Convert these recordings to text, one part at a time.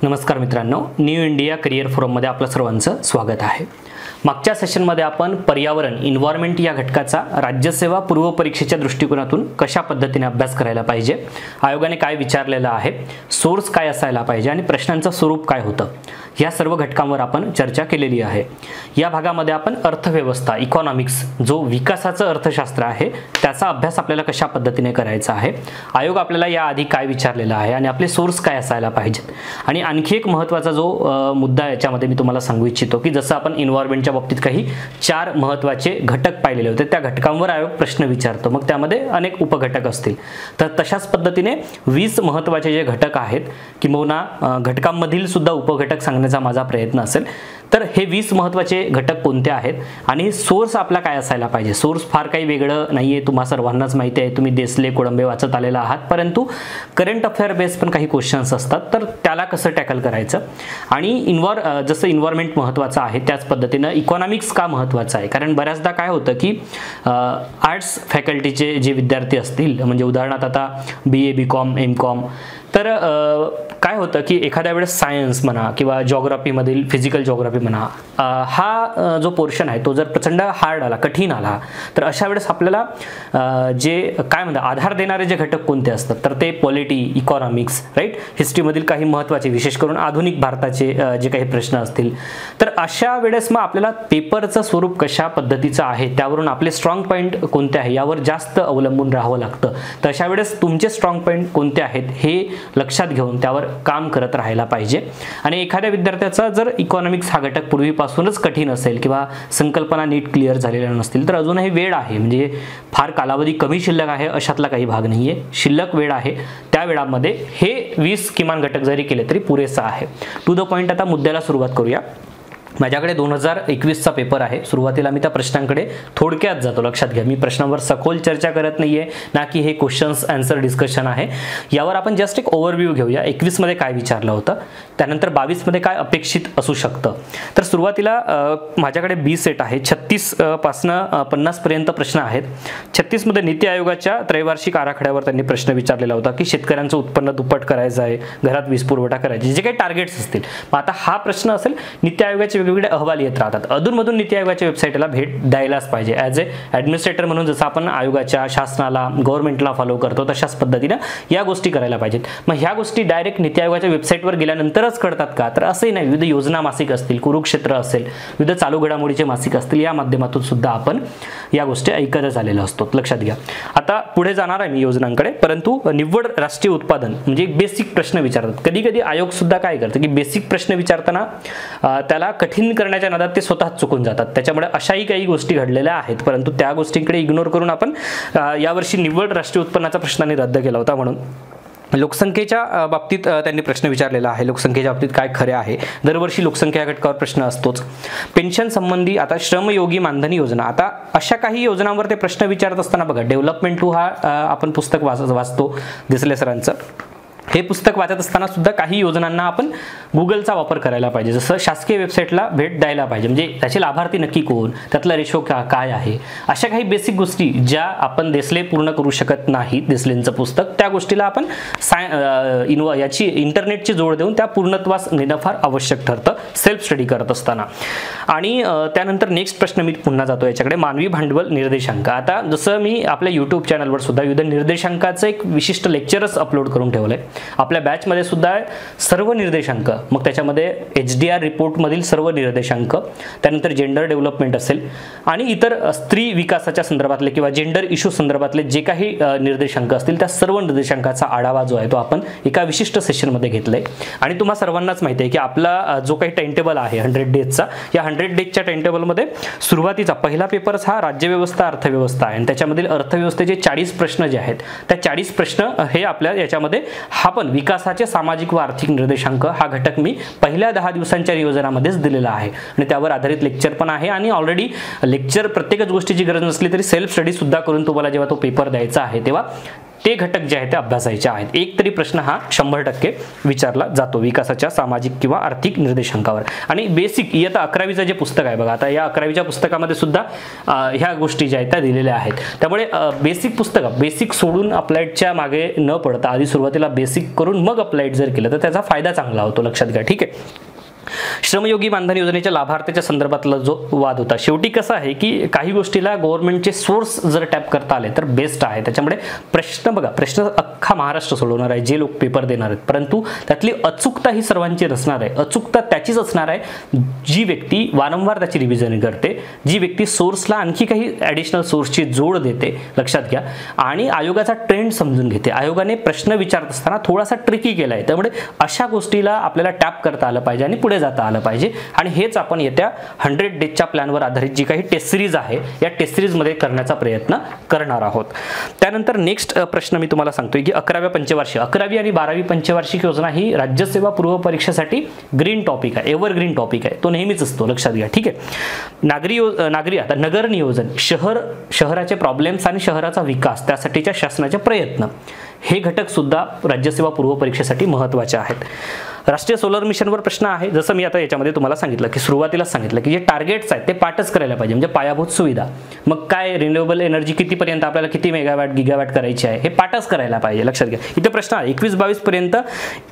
नमस्कार मित्रांनो, new India career फोरममध्ये आपलं सर्वांचं स्वागत आहे। मागच्या सेशनमध्ये आपण पर्यावरण एन्व्हायरमेंट या घटकाचा राज्यसेवा पूर्व परीक्षेच्या दृष्टिकोनातून कशा पद्धतीने अभ्यास करायला पाहिजे, आयोगाने काय विचारलेलं आहे, सोर्स काय असायला पाहिजे आणि प्रश्नांचं स्वरूप काय होतं, या सर्व घटकांवर आपण चर्चा केलेली आहे। या भागामध्ये आपण अर्थव्यवस्था इकॉनॉमिक्स जो विकासाचं अर्थशास्त्र आहे त्याचा अभ्यास आपल्याला कशा पद्धतीने करायचा आहे, आयोग आपल्याला याआधी काय विचारलेलं आहे आणि आपले सोर्स काय असायला पाहिजेत। आणि आणखी एक महत्त्वाचा जो मुद्दा याच्यामध्ये मी तुम्हाला सांगू इच्छितो की जसं आपण एन्व्हायरमेंटच्या बाबतीत काही 4 महत्त्वाचे घटक पाहिलेले होते, त्या घटकांवर आयोग प्रश्न विचारतो, मग त्यामध्ये अनेक उपघटक असतील। तर तशाच पद्धतीने 20 महत्त्वाचे जे घटक आहेत किंवा घटकांमधील सुद्धा उपघटक सांगण्याचा माझा प्रयत्न असेल। तर हे 20 महत्त्वाचे घटक कोणते आहेत आणि सोर्स आपला काय असायला पाहिजे। सोर्स फार काही वेगळं नाहीये, तुम्हा सर्वांनाच माहिती आहे, तुम्ही देसले कोळंबे वाचत आलेला आहात, परंतु करंट अफेअर बेस पण काही क्वेश्चन्स असतात, तर त्याला कसं टॅकल करायचं। आणि जसं एन्व्हायरमेंट महत्त्वाचं आहे त्याच पद्धतीनं इकॉनॉमिक्स का महत्त्वाचं आहे, कारण बऱ्याचदा काय होतं की आर्ट्स फॅकल्टीचे जे विद्यार्थी असतील, म्हणजे उदाहरणार्थ आता BA BCom MCom, तर काय होतं की एखाद्या वेळेस सायन्स म्हणा किंवा जिओग्राफीमधील फिजिकल जिओग्राफी म्हणा, हा जो पोर्शन आहे तो जर प्रचंड हार्ड आला, कठीण आला, तर अशा वेळेस आपल्याला जे काय म्हणतात आधार देणारे जे घटक कोणते असतात, तर ते पॉलिटी, इकॉनॉमिक्स, राईट, हिस्ट्रीमधील काही महत्त्वाचे, विशेष करून आधुनिक भारताचे जे काही प्रश्न असतील, तर अशा वेळेस मग आपल्याला पेपरचं स्वरूप कशा पद्धतीचं आहे त्यावरून आपले स्ट्रॉंग पॉईंट कोणते आहे यावर जास्त अवलंबून राहावं लागतं। तर अशा वेळेस तुमचे स्ट्रॉंग पॉईंट कोणते आहेत हे लक्षात घेऊन त्यावर काम करत राहायला पाहिजे। आणि एखाद्या विद्यार्थ्याचा जर इकॉनॉमिक्स हा घटक पूर्वीपासूनच कठीण असेल किंवा संकल्पना नीट क्लिअर झालेल्या नसतील, तर अजूनही वेळ आहे, म्हणजे फार कालावधी कमी शिल्लक आहे अशातला काही भाग नाहीये, शिल्लक वेळ आहे, त्या वेळामध्ये हे 20 किमान घटक जरी केले तरी पुरेसा आहे। टू द पॉइंट आता मुद्द्याला सुरुवात करूया। माझ्याकडे 2021चा पेपर आहे, सुरुवातीला मी त्या प्रश्नांकडे थोडक्यात जातो, लक्षात घ्या, मी प्रश्नांवर सखोल चर्चा करत नाहीये, ना की हे क्वेश्चन्स आन्सर डिस्कशन आहे, यावर आपण जस्ट एक ओव्हरव्ह्यू घेऊया। 21 मध्ये काय विचारलं होतं, त्यानंतर 22 मध्ये काय अपेक्षित असू शकतं। तर सुरुवातीला माझ्याकडे B सेट आहे, 36 पासनं 50 पर्यंत प्रश्न आहेत। 36 मध्ये नीती आयोगाच्या त्रैवार्षिक आराखड्यावर त्यांनी प्रश्न विचारलेला होता की शेतकऱ्यांचं उत्पन्न दुप्पट करायचं आहे, घरात वीज पुरवठा करायची, जे काही टार्गेट्स असतील। मग आता हा प्रश्न असेल, नीती आयोगाचे वेगवेगळे अहवाल येत राहतात, अधूनमधून नीती आयोगाच्या वेबसाईटला भेट द्यायलाच पाहिजे। ॲज ए ॲडमिनिस्ट्रेटर म्हणून जसं आपण आयोगाच्या, शासनाला, गव्हर्नमेंटला फॉलो करतो, तशाच पद्धतीनं या गोष्टी करायला पाहिजेत। मग ह्या गोष्टी डायरेक्ट नीती आयोगाच्या वेबसाईटवर गेल्यानंतरच कळतात का, तर असंही नाही, विविध योजना मासिक असतील, कुरुक्षेत्र असेल, विविध चालू घडामोडीचे मासिक असतील, या माध्यमातून सुद्धा आपण या गोष्टी ऐकतच आलेल्या असतो, लक्षात घ्या। आता पुढे जाणार आहे मी योजनांकडे, परंतु निव्वळ राष्ट्रीय उत्पादन म्हणजे एक बेसिक प्रश्न विचारतात। कधी कधी आयोग सुद्धा काय करतं की बेसिक प्रश्न विचारताना त्याला कठीण करण्याच्या नादात ते स्वतःच चुकून जातात, त्याच्यामुळे अशाही काही गोष्टी घडलेल्या आहेत, परंतु त्या गोष्टींकडे इग्नोर करून आपण यावर्षी निव्वळ राष्ट्रीय उत्पन्नाचा प्रश्नाने रद्द केला होता। म्हणून लोकसंख्येच्या बाबतीत त्यांनी प्रश्न विचारलेला आहे, लोकसंख्येच्या बाबतीत काय खरे आहे, दरवर्षी लोकसंख्या घटकावर प्रश्न असतोच। पेन्शन संबंधी आता श्रमयोगी मानधनी योजना, आता अशा काही योजनांवर ते प्रश्न विचारत असताना बघा, डेव्हलपमेंट टू हा आपण पुस्तक वाचतो देसले सरांचं, हे पुस्तक वाचत असताना सुद्धा काही योजनांना आपण गुगलचा वापर करायला पाहिजे, जसं शासकीय वेबसाईटला भेट द्यायला पाहिजे, म्हणजे त्याचे लाभार्थी नक्की कोण, त्यातला रेशो काय आहे, अशा काही बेसिक गोष्टी ज्या आपण देसले पूर्ण करू शकत नाही, देसलेंचं पुस्तक, त्या गोष्टीला आपण याची इंटरनेटची जोड देऊन त्या पूर्णत्वास नेणं फार आवश्यक ठरतं सेल्फ स्टडी करत असताना। आणि त्यानंतर नेक्स्ट प्रश्न मी पुन्हा जातो याच्याकडे, मानवी भांडवल निर्देशांक। आता जसं मी आपल्या यूट्यूब चॅनलवर सुद्धा विविध निर्देशांकाचं एक विशिष्ट लेक्चरच अपलोड करून ठेवलंय, आपल्या बॅचमध्ये सुद्धा सर्व निर्देशांक, मग त्याच्यामध्ये HDR रिपोर्टमधील सर्व निर्देशांक, त्यानंतर जेंडर डेव्हलपमेंट असेल आणि इतर स्त्री विकासाच्या संदर्भातले किंवा जेंडर इश्यू संदर्भातले जे काही निर्देशांक असतील, त्या सर्व निर्देशांकाचा आढावा जो आहे तो आपण एका विशिष्ट सेशनमध्ये घेतलाय। आणि तुम्हा सर्वांनाच माहिती आहे की आपला जो काही टाइम टेबल आहे 100 डेजचा, या 100 डेजच्या टाइम टेबलमध्ये सुरुवातीचा पहिला पेपर हा राज्यव्यवस्था अर्थव्यवस्था आहे, आणि त्याच्यामधील अर्थव्यवस्थेचे 40 प्रश्न जे आहेत, त्या 40 प्रश्न हे आपल्या याच्यामध्ये हा पण विकासाचे सामाजिक व आर्थिक निर्देशांक हा घटक मी पहिल्या 10 दिवसांच्या योजनामध्येच दिलेला आहे, आणि त्यावर आधारित लेक्चर पण आहे। आणि ऑलरेडी लेक्चर प्रत्येकच गोष्टीची गरज नसली तरी सेल्फ स्टडी सुद्धा करून तुम्हाला जेव्हा तो पेपर द्यायचा आहे तेव्हा ते घटक जे आहेत ते अभ्यासायचे आहेत. एक तरी प्रश्न हा 100% विचारला जातो विकासाच्या सामाजिक किंवा आर्थिक निर्देशांकावर. आणि बेसिक इयत्ता 11वीचं जे पुस्तक आहे बघा, आता या 11वीच्या पुस्तकामध्ये सुद्धा ह्या गोष्टी ज्या आहेत त्या दिलेल्या आहेत. त्यामुळे बेसिक पुस्तक बेसिक सोडून अप्लाइडच्या मागे न पडता आधी सुरुवातीला बेसिक करून मग अप्लाइड जर केलं तर त्याचा फायदा चांगला होतो, लक्षात घ्या. ठीक आहे. श्रमयोगी मानधन योजनेच्या लाभार्थ्याच्या संदर्भातला जो वाद होता, शेवटी कसं आहे की काही गोष्टीला गव्हर्नमेंटचे सोर्स जर टॅप करता आले तर बेस्ट आहे. त्याच्यामुळे प्रश्न बघा, प्रश्न अख्खा महाराष्ट्र सोडवणार आहे जे लोक पेपर देणार आहेत, परंतु त्यातली अचूकता ही सर्वांची नसणार आहे. अचूकता त्याचीच असणार आहे जी व्यक्ती वारंवार त्याची रिव्हिजन करते, जी व्यक्ती सोर्सला आणखी काही ॲडिशनल सोर्सची जोड देते, लक्षात घ्या, आणि आयोगाचा ट्रेंड समजून घेते. आयोगाने प्रश्न विचारत असताना थोडासा ट्रिकी केला आहे, त्यामुळे अशा गोष्टीला आपल्याला टॅप करता आलं पाहिजे आणि पुढे जाता आलं पाहिजे. आणि हेच आपण येत्या 100 डेजच्या प्लॅनवर आधारित जी काही टेस्ट सिरीज आहे या टेस्ट सिरीजमध्ये करण्याचा प्रयत्न करणार आहोत. त्यानंतर नेक्स्ट प्रश्न मी तुम्हाला सांगतोय की 11व्या पंचवार्षिक 11वी आणि 12वी पंचवार्षिक योजना ही राज्यसेवा पूर्व परीक्षेसाठी ग्रीन टॉपिक आहे, एव्हरग्रीन टॉपिक आहे, तो नेहमीच असतो, लक्षात घ्या. ठीक आहे. नागरी आता नगर नियोजन, शहराचे प्रॉब्लेम्स आणि शहराचा विकास त्यासाठीच्या शासनाचे प्रयत्न, हे घटक सुद्धा राज्यसेवा पूर्व परीक्षेसाठी महत्त्वाचे आहेत. राष्ट्रीय सोलर मिशनवर प्रश्न आहे, जसं मी आता याच्यामध्ये तुम्हाला सांगितलं की सुरुवातीलाच सांगितलं की जे टार्गेट्स आहेत ते पाठच करायला पाहिजे, म्हणजे पायाभूत सुविधा. मग काय रिन्युएबल एनर्जी कितीपर्यंत आपल्याला किती मेगावॅट गिगावॅट करायची आहे हे पाठच करायला पाहिजे, लक्षात घ्या. इथे प्रश्न आहे 21-22 पर्यंत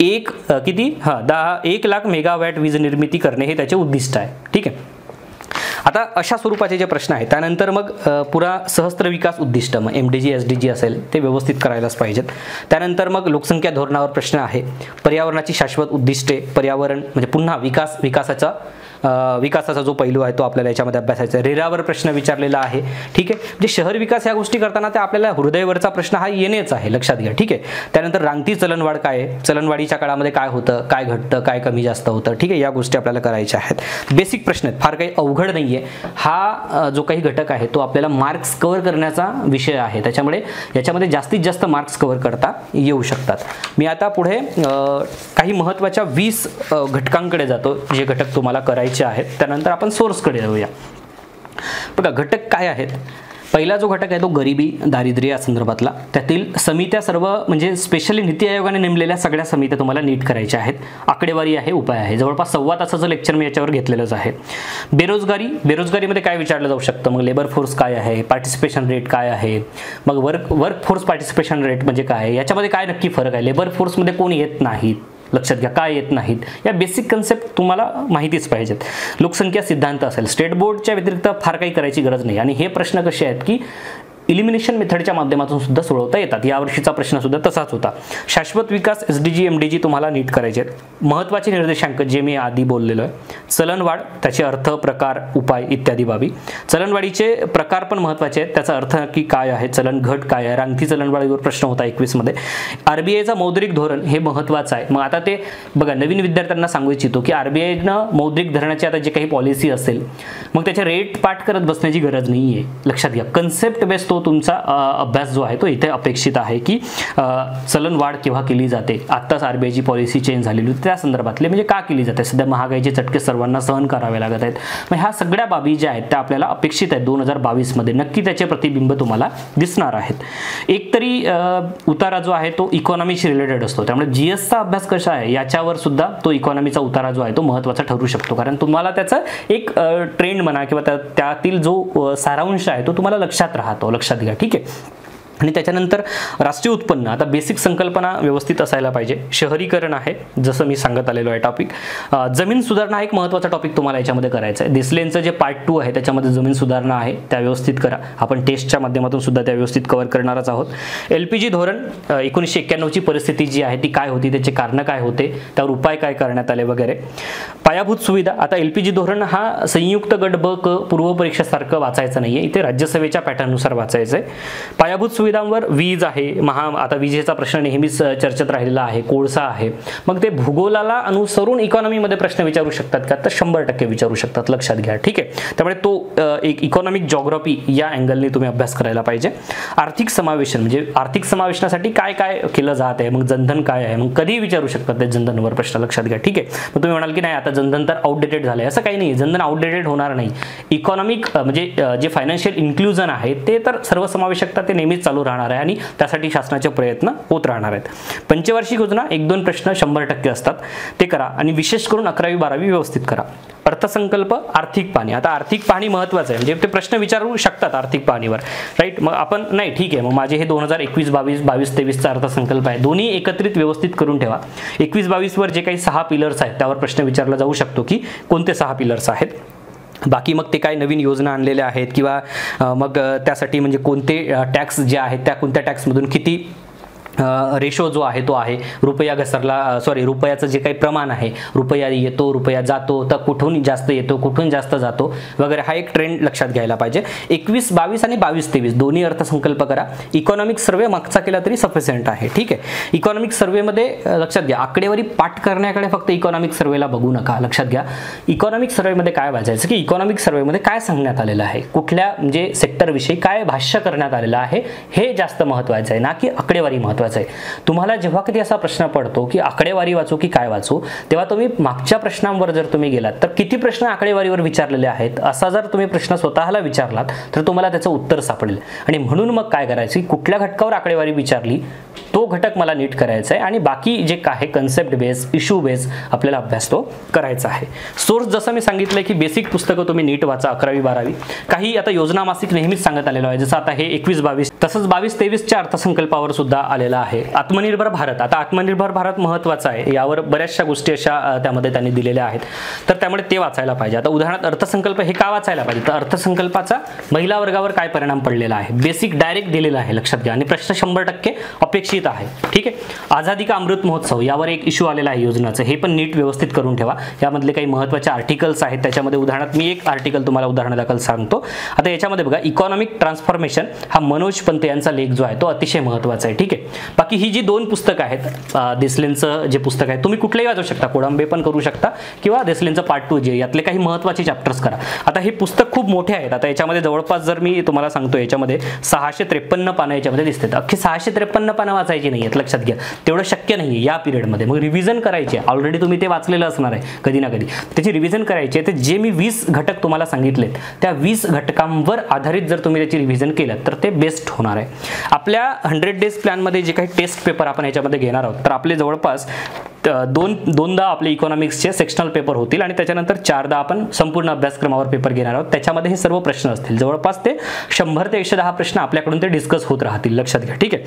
1 लाख मेगावॅट वीज निर्मिती करणे हे त्याचे उद्दिष्ट आहे. ठीक आहे. आता अशा स्वरूपाचे जे प्रश्न आहेत त्यानंतर मग पुरा सहस्त्र विकास उद्दिष्ट, मग MDG SDG असेल ते व्यवस्थित करायलाच पाहिजेत. त्यानंतर मग लोकसंख्या धोरणावर प्रश्न आहे, पर्यावरणाची शाश्वत उद्दिष्टे, पर्यावरण म्हणजे पुन्हा विकासाचा जो पैलू आहे तो आपल्याला याच्यामध्ये अभ्यासायचा आहे. रेरावर प्रश्न विचारलेला आहे. ठीक आहे. म्हणजे शहर विकास या गोष्टी करताना ते आपल्याला हृदयवरचा प्रश्न हा येणेच आहे, लक्षात घ्या. ठीक आहे. त्यानंतर रांगती चलनवाढ काय आहे, चलनवाढीच्या काळामध्ये काय होतं, काय घटतं, काय कमी जास्त होतं. ठीक आहे. या गोष्टी आपल्याला करायच्या आहेत. बेसिक प्रश्न आहेत, फार काही अवघड नाहीये. हा जो काही घटक आहे तो आपल्याला मार्क्स कव्हर करण्याचा विषय आहे, त्याच्यामुळे याच्यामध्ये जास्तीत जास्त मार्क्स कव्हर करता येऊ शकतात. मी आता पुढे काही महत्त्वाच्या 20 घटकांकडे जातो जे घटक तुम्हाला करायचे आहेत. त्यानंतर आपण सोर्सकडे जाऊया. बघा घटक काय आहेत. पहिला जो घटक आहे तो गरिबी दारिद्र्य या संदर्भातला, त्यातील समित्या सर्व म्हणजे स्पेशली नीती आयोगाने नेमलेल्या सगळ्या समित्या तुम्हाला नीट करायच्या आहेत. आकडेवारी आहे, उपाय आहे. जवळपास 1.25 तासाचं लेक्चर मी याच्यावर घेतलेलंच आहे. बेरोजगारीमध्ये काय विचारलं जाऊ शकतं, मग लेबर फोर्स काय आहे, पार्टिसिपेशन रेट काय आहे, मग वर्क फोर्स पार्टिसिपेशन रेट म्हणजे काय, याच्यामध्ये काय नक्की फरक आहे, लेबर फोर्समध्ये कोण येत नाहीत, लक्षात घ्या, काय येत नाहीत, या बेसिक कन्सेप्ट तुम्हाला माहितीच पाहिजेत. लोकसंख्या सिद्धांत असेल, स्टेट बोर्डच्या व्यतिरिक्त फार काही करायची गरज नाही. आणि हे प्रश्न कसे आहेत की इलिमिनेशन मेथडच्या माध्यमातून सुद्धा सोडवता येतात. यावर्षीचा प्रश्न सुद्धा तसाच होता. शाश्वत विकास SDG MDG तुम्हाला नीट करायचे आहेत. महत्त्वाचे निर्देशांक जे मी आधी बोललेलो आहे, चलनवाढ, त्याचे अर्थ, प्रकार, उपाय इत्यादी बाबी. चलनवाढीचे प्रकार पण महत्त्वाचे आहेत, त्याचा अर्थ की काय आहे, चलन घट काय आहे, रांगती चलनवाढीवर प्रश्न होता 21 मध्ये. RBIचा मौद्रिक धोरण हे महत्त्वाचं आहे. मग आता ते बघा, नवीन विद्यार्थ्यांना सांगू इच्छितो की RBIनं मौद्रिक धोरणाची आता जे काही पॉलिसी असेल मग त्याचे रेट पाठ करत बसण्याची गरज नाही आहे, लक्षात घ्या. कन्सेप्ट बेस्ड तो तुमचा अभ्यास जो आहे तो इथे अपेक्षित आहे की चलनवाढ केव्हा केली जाते, आत्ताच RBIची पॉलिसी चेंज झालेली होती त्या संदर्भातले, म्हणजे का केली जाते, सध्या महागाईचे चटके सर्वांना सहन करावे लागत आहेत. मग ह्या सगळ्या बाबी ज्या आहेत त्या आपल्याला अपेक्षित आहेत 2022 मध्ये, नक्की त्याचे प्रतिबिंब तुम्हाला दिसणार आहेत. एक तरी उतारा जो आहे तो इकॉनॉमीशी रिलेटेड असतो, त्यामुळे GSचा अभ्यास कसा आहे याच्यावर सुद्धा तो इकॉनॉमीचा उतारा जो आहे तो महत्त्वाचा ठरू शकतो, कारण तुम्हाला त्याचा एक ट्रेंड म्हणा किंवा त्यातील जो सारांश आहे तो तुम्हाला लक्षात राहतो, लक्षात घ्या. ठीक आहे. आणि त्याच्यानंतर राष्ट्रीय उत्पन्न, आता बेसिक संकल्पना व्यवस्थित असायला पाहिजे. शहरीकरण आहे, जसं मी सांगत आलेलो आहे टॉपिक. जमीन सुधारणा एक महत्त्वाचा टॉपिक तुम्हाला याच्यामध्ये करायचा आहे. दिसलेंचं जे पार्ट 2 आहे त्याच्यामध्ये जमीन सुधारणा आहे, त्या व्यवस्थित करा. आपण टेस्टच्या माध्यमातून सुद्धा त्या व्यवस्थित कव्हर करणारच आहोत. LPG धोरण 1991ची परिस्थिती जी आहे ती काय होती, त्याचे कारण काय होते, त्यावर उपाय काय करण्यात आले वगैरे. पायाभूत सुविधा, आता LPG धोरण हा संयुक्त गट ब क पूर्व परीक्षेसारखं वाचायचं नाहीये, इथे राज्यसभेच्या पॅटर्ननुसार वाचायचं आहे. पायाभूत सुविधांवर वीज आहे, आता विजेचा प्रश्न नेहमीच चर्चेत राहिलेला आहे, कोळसा आहे. मग ते भूगोलाला अनुसरून इकॉनॉमीमध्ये प्रश्न विचारू शकतात का, तर 100% विचारू शकतात, लक्षात घ्या. ठीक आहे. त्यामुळे तो एक इकॉनॉमिक जॉग्राफी या अँगलने तुम्ही अभ्यास करायला पाहिजे. आर्थिक समावेशन, म्हणजे आर्थिक समावेशनासाठी काय काय केलं जात आहे, मग जनधन काय आहे, मग कधी विचारू शकतात ते जनधनवर प्रश्न, लक्षात घ्या. ठीक आहे. मग तुम्ही म्हणाल की नाही आता जनधन तर आउटडेटेड झालंय, असं काही नाही, जनधन आउटडेटेड होणार नाही. इकॉनॉमिक म्हणजे जे फायनान्शियल इन्क्लुजन आहे ते तर सर्वसमावेशकता ते नेहमीच चालू चालू राहणार आहे आणि त्यासाठी शासनाचे प्रयत्न होत राहणार आहेत. पंचवार्षिक योजना 1-2 प्रश्न 100% असतात, ते करा आणि विशेष करून 11वी 12वी व्यवस्थित करा. अर्थसंकल्प, आर्थिक पाहणी. आता आर्थिक पाहणी महत्त्वाचं आहे, म्हणजे ते प्रश्न विचारू शकतात आर्थिक पाहणीवर, राईट. मग आपण नाही ठीक आहे, मग माझे हे 2021-22, 22-23चा अर्थसंकल्प आहे, दोन्ही एकत्रित व्यवस्थित करून ठेवा. 21-22 वर जे काही 6 पिलर्स आहेत त्यावर प्रश्न विचारला जाऊ शकतो की कोणते 6 पिलर्स आहेत. बाकी मग ते काय नवीन योजना आणलेल्या आहेत किंवा मग त्यासाठी म्हणजे कोणते टॅक्स जे आहेत त्या कोणत्या टॅक्समधून किती रेशो जो आहे तो आहे, रुपया घसरला रुपयाचं जे काही प्रमाण आहे, रुपया येतो रुपया जातो, तर कुठून जास्त येतो कुठून जास्त जातो वगैरे, हा एक ट्रेंड लक्षात घ्यायला पाहिजे. 21-22 आणि 22-23 दोन्ही अर्थसंकल्प करा. इकॉनॉमिक सर्वे मागचा केला तरी सफिशियंट आहे, ठीक आहे. इकॉनॉमिक सर्वेमध्ये लक्षात घ्या, आकडेवारी पाठ करण्याकडे फक्त इकॉनॉमिक सर्वेला बघू नका. लक्षात घ्या, इकॉनॉमिक सर्वेमध्ये काय वाचायचं की इकॉनॉमिक सर्वेमध्ये काय सांगण्यात आलेलं आहे, कुठल्या म्हणजे सेक्टरविषयी काय भाष्य करण्यात आलेलं आहे, हे जास्त महत्त्वाचं आहे ना की आकडेवारी महत्त्वाचं आहे. तुम्हाला जेव्हा कधी असा प्रश्न पडतो की आकडेवारी वाचू की काय वाचू, तेव्हा तुम्ही मागच्या प्रश्नांवर जर तुम्ही गेलात तर किती प्रश्न आकडेवारीवर विचारलेले आहेत असा जर तुम्ही प्रश्न स्वतःला विचारलात तर तुम्हाला त्याचं उत्तर सापडेल. आणि म्हणून मग काय करायचं, कुठल्या घटकावर आकडेवारी विचारली तो घटक मला नीट करायचा आहे आणि बाकी जे काय कन्सेप्ट बेस, इश्यू बेस आपल्याला अभ्यास तो करायचा आहे. सोर्स जसं मी सांगितलंय की बेसिक पुस्तकं तुम्ही नीट वाचा 11वी 12वी. काही आता योजना मासिक नेहमीच सांगत आलेलो आहे, जसं आता हे 21-22 तसंच 22-23च्या अर्थसंकल्पावर सुद्धा आलेला आहे. आत्मनिर्भर भारत, आता आत्मनिर्भर भारत महत्त्वाचा आहे, यावर बऱ्याचशा गोष्टी अशा त्यामध्ये त्यांनी दिलेल्या आहेत, तर त्यामुळे ते वाचायला पाहिजे. आता उदाहरणार्थ अर्थसंकल्प हे का वाचायला पाहिजे, तर अर्थसंकल्पाचा महिला वर्गावर काय परिणाम पडलेला आहे, बेसिक डायरेक्ट दिलेला आहे, लक्षात घ्या. आणि प्रश्न 100% अपेक्षित आहे, ठीक आहे. आझादी का अमृत महोत्सव यावर एक इश्यू आलेला आहे योजनाचं, हे पण नीट व्यवस्थित करून ठेवा. यामधले काही महत्त्वाचे आर्टिकल्स आहेत, त्याच्यामध्ये उदाहरणार्थ मी एक आर्टिकल तुम्हाला उदाहरणादाखल सांगतो. आता याच्यामध्ये बघा, इकॉनॉमिक ट्रान्सफॉर्मेशन हा मनोज पंत यांचा लेख जो आहे तो अतिशय महत्त्वाचा आहे, ठीक आहे. बाकी ही जी 2 पुस्तकं आहेत, देसलेंचं जे पुस्तक आहे तुम्ही कुठलेही वाचू शकता, कोळंबे पण करू शकता किंवा देसलेंचं पार्ट 2 जे, यातले काही महत्त्वाचे चॅप्टर्स करा. आता हे पुस्तक खूप मोठे आहेत, आता याच्यामध्ये जवळपास जर मी तुम्हाला सांगतो याच्यामध्ये 653 पानं याच्यामध्ये दिसतात. अख्खी 653 पानं वाचायची नाही आहेत, लक्षात घ्या. तेवढं शक्य नाही या पिरियडमध्ये. मग रिव्हिजन करायची आहे, ऑलरेडी तुम्ही ते वाचलेलं असणार आहे कधी ना कधी, त्याची रिव्हिजन करायची आहे. तर जे मी 20 घटक तुम्हाला सांगितलेत त्या 20 घटकांवर आधारित जर तुम्ही त्याची रिव्हिजन केलं तर ते बेस्ट होणार आहे. आपल्या 100 डेज प्लॅनमध्ये जे काही टेस्ट पेपर आपण याच्यामध्ये घेणार आहोत, तर आपले जवळपास दोनदा आपले इकॉनॉमिक्सचे सेक्शनल पेपर होतील आणि त्याच्यानंतर 4दा आपण संपूर्ण अभ्यासक्रमावर पेपर घेणार आहोत. त्याच्यामध्ये हे सर्व प्रश्न असतील, जवळपास ते 100 ते 110 प्रश्न आपल्याकडून ते डिस्कस होत राहतील, लक्षात घ्या, ठीक आहे.